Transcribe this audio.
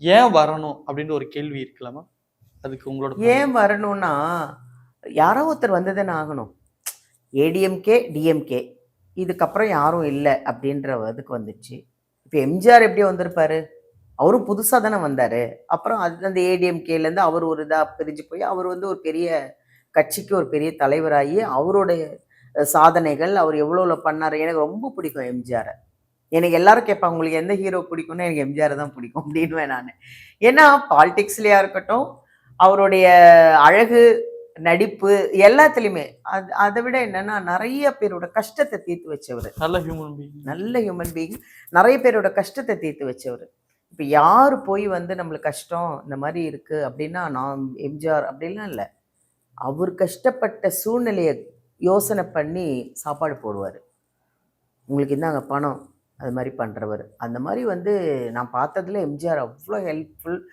ஏன் வரணும் அப்படின்ற ஒரு கேள்வி இருக்கலாமா? அதுக்கு உங்களோட ஏன் வரணும்னா, யாரோ ஒருத்தர் வந்து தானே ஆகணும். ஏடிஎம்கே, டிஎம்கே இதுக்கப்புறம் யாரும் இல்ல அப்படின்ற இதுக்கு வந்துச்சு. இப்ப எம்ஜிஆர் எப்படி வந்திருப்பாரு? அவரும் புதுசா தானே வந்தாரு. அப்புறம் அது அந்த ஏடிஎம்கேலேருந்து அவர் ஒரு இதா பிரிஞ்சு போய், அவர் வந்து ஒரு பெரிய கட்சிக்கு ஒரு பெரிய தலைவராகி, அவருடைய சாதனைகள், அவர் எவ்வளோ பண்ணாரு. எனக்கு ரொம்ப பிடிக்கும் எம்ஜிஆர. எனக்கு எல்லாரும் கேட்பாங்க, உங்களுக்கு எந்த ஹீரோ பிடிக்கும்னா, எனக்கு எம்ஜிஆர் தான் பிடிக்கும் அப்படின்னுவேன் நானு. ஏன்னா, பாலிடிக்ஸ்லயா இருக்கட்டும், அவருடைய அழகு, நடிப்பு எல்லாத்துலயுமே. அத விட என்னன்னா, நெறைய பேரோட கஷ்டத்த தீர்த்து வச்சவரு. நல்ல ஹியூமன் பீயிங். நல்ல ஹியூமன் பீயிங். நெறைய பேரோட கஷ்டத்த தீர்த்து வச்சவரு. இப்ப யாரு போய் வந்து நம்மளுக்கு கஷ்டம், இந்த மாரி இருக்கு அப்படின்னா, நான் எம்ஜிஆர் அப்படிலாம் இல்ல. அவர் கஷ்டப்பட்ட சூழ்நிலைய யோசனை பண்ணி சாப்பாடு போடுவாரு. உங்களுக்கு இந்தாங்க பணம். அது மாரி பண்றவரு. அந்த மாரி வந்து நான் பார்த்ததுல எம்ஜிஆர் அவ்ளோ ஹெல்ப்ஃபுல்.